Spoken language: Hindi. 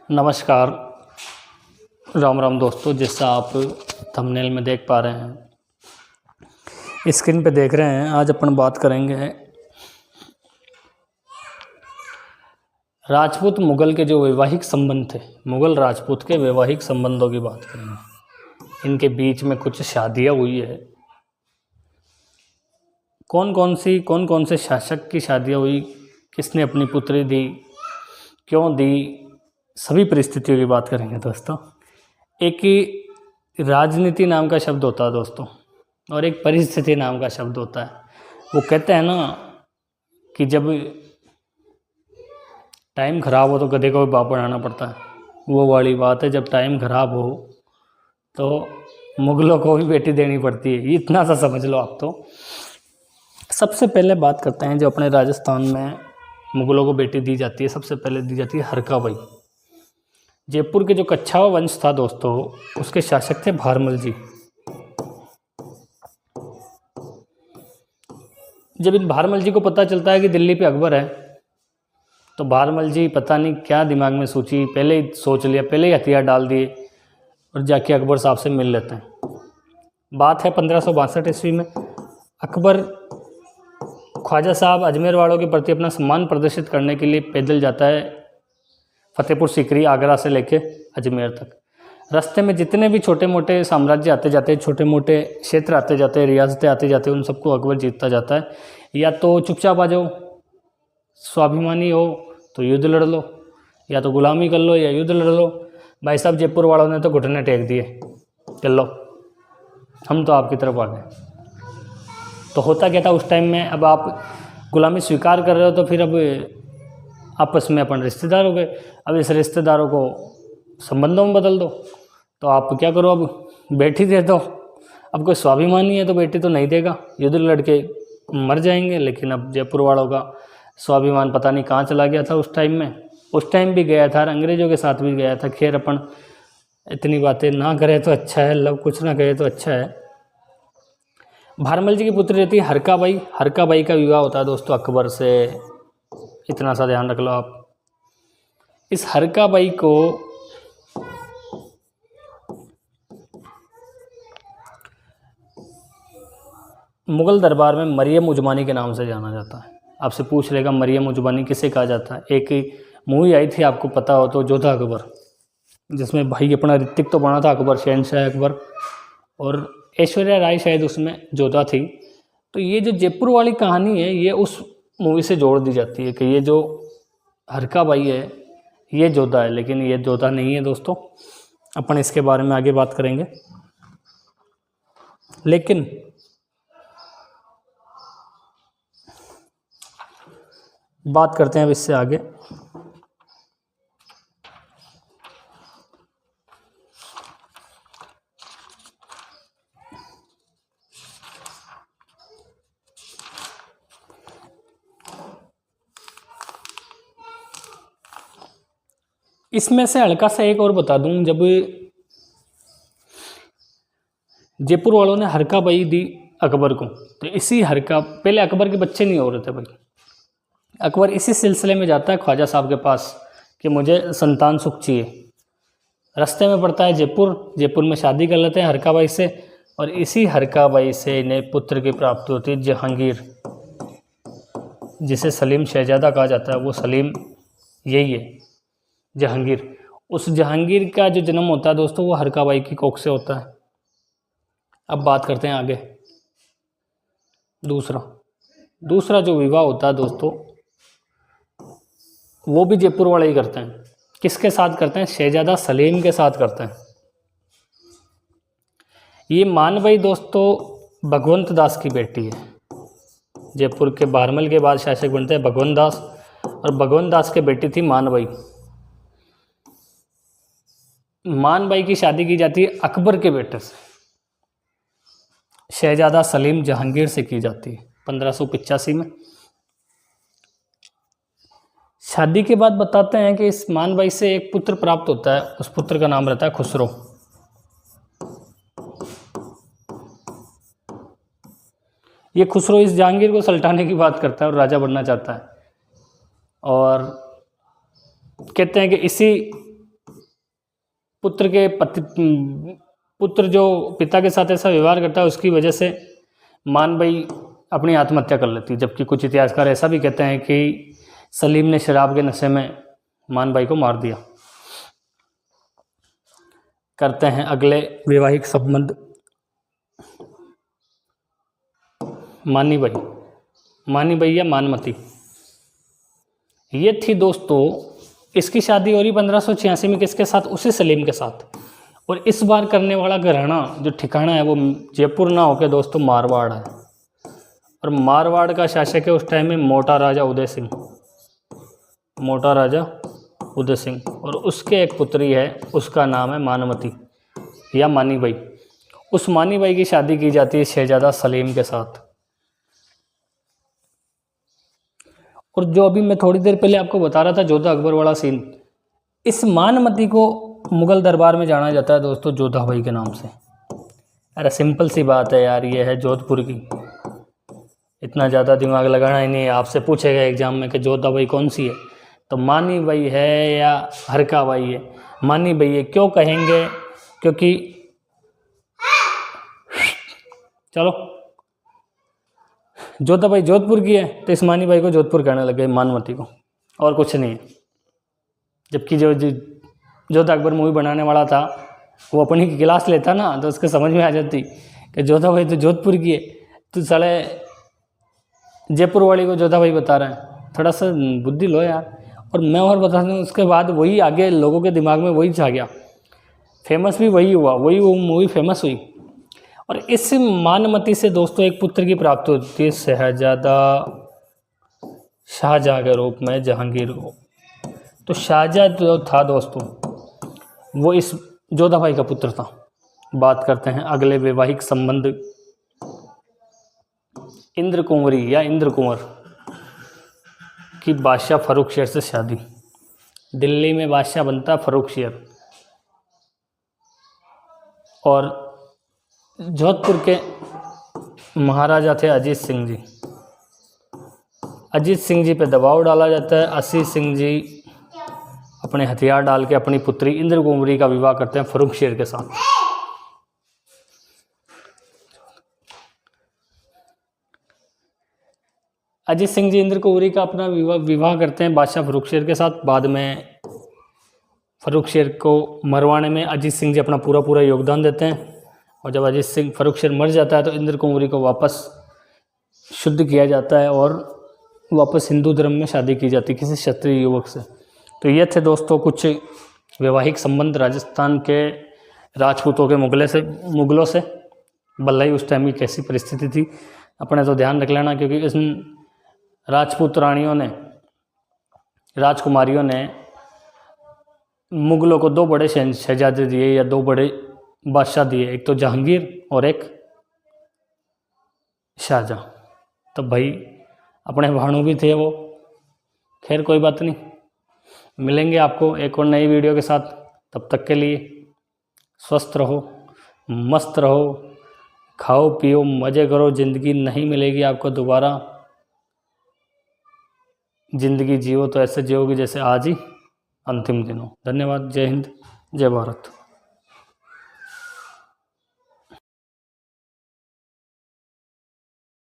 नमस्कार। राम राम दोस्तों। जैसा आप थंबनेल में देख पा रहे हैं, स्क्रीन पे देख रहे हैं, आज अपन बात करेंगे राजपूत मुगल के जो वैवाहिक संबंध थे, मुगल राजपूत के वैवाहिक संबंधों की बात करेंगे। इनके बीच में कुछ शादियाँ हुई है, कौन कौन से शासक की शादियाँ हुई, किसने अपनी पुत्री दी, क्यों दी, सभी परिस्थितियों की बात करेंगे दोस्तों। एक ही राजनीति नाम का शब्द होता है दोस्तों, और एक परिस्थिति नाम का शब्द होता है। वो कहते हैं ना कि जब टाइम ख़राब हो तो गधे को भी बाप बनाना पड़ता है, वो वाली बात है। जब टाइम ख़राब हो तो मुगलों को भी बेटी देनी पड़ती है, इतना सा समझ लो आप। तो सबसे पहले बात करते हैं जो अपने राजस्थान में मुगलों को बेटी दी जाती है, सबसे पहले दी जाती है हरकाबाई। जयपुर के जो कच्छावा वंश था दोस्तों, उसके शासक थे भारमल जी। जब इन भारमल जी को पता चलता है कि दिल्ली पे अकबर है, तो भारमल जी पता नहीं क्या दिमाग में सोची, पहले ही सोच लिया, पहले ही हथियार डाल दिए और जाके अकबर साहब से मिल लेते हैं। बात है 1562 ईस्वी में। अकबर ख्वाजा साहब अजमेर वालों के प्रति अपना सम्मान प्रदर्शित करने के लिए पैदल जाता है फतेहपुर सीकरी, आगरा से लेके अजमेर तक। रास्ते में जितने भी छोटे मोटे साम्राज्य आते जाते, छोटे मोटे क्षेत्र आते जाते, रियासतें आते जाते, उन सबको अकबर जीतता जाता है। या तो चुपचाप आ जाओ, स्वाभिमानी हो तो युद्ध लड़ लो, या तो गुलामी कर लो या युद्ध लड़ लो। भाई साहब जयपुर वालों ने तो घुटने टेक दिए, चल लो हम तो आपकी तरफ आ गए। तो होता क्या था उस टाइम में, अब आप गुलामी स्वीकार कर रहे हो तो फिर अब आपस में अपन रिश्तेदार हो गए। अब इस रिश्तेदारों को संबंधों में बदल दो, तो आप क्या करो, अब बेटी दे दो। अब कोई स्वाभिमानी है तो बेटी तो नहीं देगा, युद्ध लड़के मर जाएंगे। लेकिन अब जयपुर वालों का स्वाभिमान पता नहीं कहाँ चला गया था उस टाइम में। उस टाइम भी गया था, अंग्रेज़ों के साथ भी गया था। खैर अपन इतनी बातें ना करें तो अच्छा है, लव कुछ ना कहे तो अच्छा है। भारमल जी की पुत्री रहती है हरकाबाई। हरकाबाई का विवाह होता है दोस्तों अकबर से, इतना सा ध्यान रख लो आप। इस हरकाबाई को मुगल दरबार में मरियम उजमानी के नाम से जाना जाता है। आपसे पूछ लेगा मरियम उजमानी किसे कहा जाता है। एक मूवी आई थी, आपको पता हो तो, जोधा अकबर, जिसमें भाई अपना ऋतिक तो बना था अकबर, शहनशाह अकबर, और ऐश्वर्या राय शायद उसमें जोधा थी। तो ये जो जयपुर वाली कहानी है, ये उस मूवी से जोड़ दी जाती है कि ये जो हरकाबाई है ये जोधा है, लेकिन ये जोधा नहीं है दोस्तों। अपन इसके बारे में आगे बात करेंगे। लेकिन बात करते हैं अब इससे आगे। इसमें से हल्का सा एक और बता दूं, जब जयपुर वालों ने हरकाबाई दी अकबर को, तो इसी पहले अकबर के बच्चे नहीं हो रहे थे भाई। अकबर इसी सिलसिले में जाता है ख्वाजा साहब के पास कि मुझे संतान सुख चाहिए। रास्ते में पड़ता है जयपुर, जयपुर में शादी कर लेते हैं हरकाबाई से, और इसी हरकाबाई से इन्हें पुत्र की प्राप्ति होती है जहांगीर, जिसे सलीम शहजादा कहा जाता है। वो सलीम यही है, जहांगीर। उस जहांगीर का जो जन्म होता है दोस्तों, वो हरकाबाई की कोख से होता है। अब बात करते हैं आगे। दूसरा जो विवाह होता है दोस्तों, वो भी जयपुर वाले ही करते हैं। किसके साथ करते हैं? शहजादा सलीम के साथ करते हैं। ये मानबाई दोस्तों भगवंत दास की बेटी है। जयपुर के भारमल के बाद शासक बनते हैं भगवंत दास, और भगवंत दास की बेटी थी मानबाई। मानबाई की शादी की जाती है अकबर के बेटे से, शहजादा सलीम जहांगीर से की जाती है 1585 में। शादी के बाद बताते हैं कि इस मानबाई से एक पुत्र प्राप्त होता है, उस पुत्र का नाम रहता है खुसरो। ये खुसरो इस जहांगीर को सल्टाने की बात करता है और राजा बनना चाहता है, और कहते हैं कि इसी पुत्र जो पिता के साथ ऐसा व्यवहार करता है उसकी वजह से मान बाई अपनी आत्महत्या कर लेती है। जबकि कुछ इतिहासकार ऐसा भी कहते हैं कि सलीम ने शराब के नशे में मान बाई को मार दिया। करते हैं अगले वैवाहिक संबंध। मानी बाई या मानमती, ये थी दोस्तों। इसकी शादी हो रही 1586 में किसके साथ? उसी सलीम के साथ। और इस बार करने वाला घराना जो ठिकाना है वो जयपुर ना होकर दोस्तों मारवाड़ है। और मारवाड़ का शासक है उस टाइम में मोटा राजा उदय सिंह। और उसके एक पुत्री है, उसका नाम है मानमती या मानी बाई। उस मानी बाई की शादी की जाती है शहजादा सलीम के साथ। और जो अभी मैं थोड़ी देर पहले आपको बता रहा था जोधा अकबर वाला सीन, इस मानमती को मुगल दरबार में जाना जाता है दोस्तों जोधा बाई के नाम से। अरे सिंपल सी बात है यार, ये है जोधपुर की, इतना ज़्यादा दिमाग लगाना ही नहीं है। आपसे पूछेगा एग्जाम में कि जोधा बाई कौन सी है, तो मानी बाई है या हरका बाई है? मानी बाई है। क्यों कहेंगे? क्योंकि चलो जोधा बाई जोधपुर की है तो इस मानी बाई को जोधपुर कहने लग गए, मानमती को, और कुछ नहीं है। जबकि जो जोधा अकबर मूवी बनाने वाला था वो अपनी की क्लास लेता ना तो उसको समझ में आ जाती कि जोधा बाई तो जोधपुर की है, तो साले जयपुर वाली को जोधा बाई बता रहे हैं। थोड़ा सा बुद्धि लो यार। और मैं और बता दूँ उसके बाद वही आगे लोगों के दिमाग में वही छा गया, फेमस भी वही हुआ, वही वो मूवी फेमस हुई। और इस मानमती से दोस्तों एक पुत्र की प्राप्ति होती है, शहजादा शाहजहाँ के रूप में जहांगीर को। तो शाहजहाँ जो था दोस्तों वो इस जोधा बाई का पुत्र था। बात करते हैं अगले वैवाहिक संबंध। इंद्र कुंवरी या इंद्र कुंवर की बादशाह फर्रुखशेर से शादी। दिल्ली में बादशाह बनता फर्रुखशेर और जोधपुर के महाराजा थे अजीत सिंह जी। अजीत सिंह जी पे दबाव डाला जाता है। अजीत सिंह जी अपने हथियार डाल के अपनी पुत्री इंद्र कुंवरी का विवाह करते हैं फर्रुखशेर के साथ। अजीत सिंह जी इंद्र कुंवरी का अपना विवाह करते हैं बादशाह फर्रुखशेर के साथ। बाद में फर्रुखशेर को मरवाने में अजीत सिंह जी अपना पूरा योगदान देते हैं। और जब अजीत सिंह फर्रुखशेर मर जाता है तो इंद्र कुंवरी को वापस शुद्ध किया जाता है और वापस हिंदू धर्म में शादी की जाती है किसी क्षत्रिय युवक से। तो ये थे दोस्तों कुछ वैवाहिक संबंध राजस्थान के राजपूतों के मुगलों से। भले उस टाइम की कैसी परिस्थिति थी अपने तो ध्यान रख लेना, क्योंकि इस राजपूत राजकुमारियों ने मुगलों को दो बड़े शहजादे दिए या दो बड़े बादशाह दिए, एक तो जहांगीर और एक शाहजहाँ। तो भाई अपने भाणु भी थे वो। खैर कोई बात नहीं, मिलेंगे आपको एक और नई वीडियो के साथ। तब तक के लिए स्वस्थ रहो, मस्त रहो, खाओ पियो मज़े करो। ज़िंदगी नहीं मिलेगी आपको दोबारा। ज़िंदगी जियो तो ऐसे जियोगी जैसे आज ही अंतिम दिन हो। धन्यवाद। जय हिंद, जय भारत।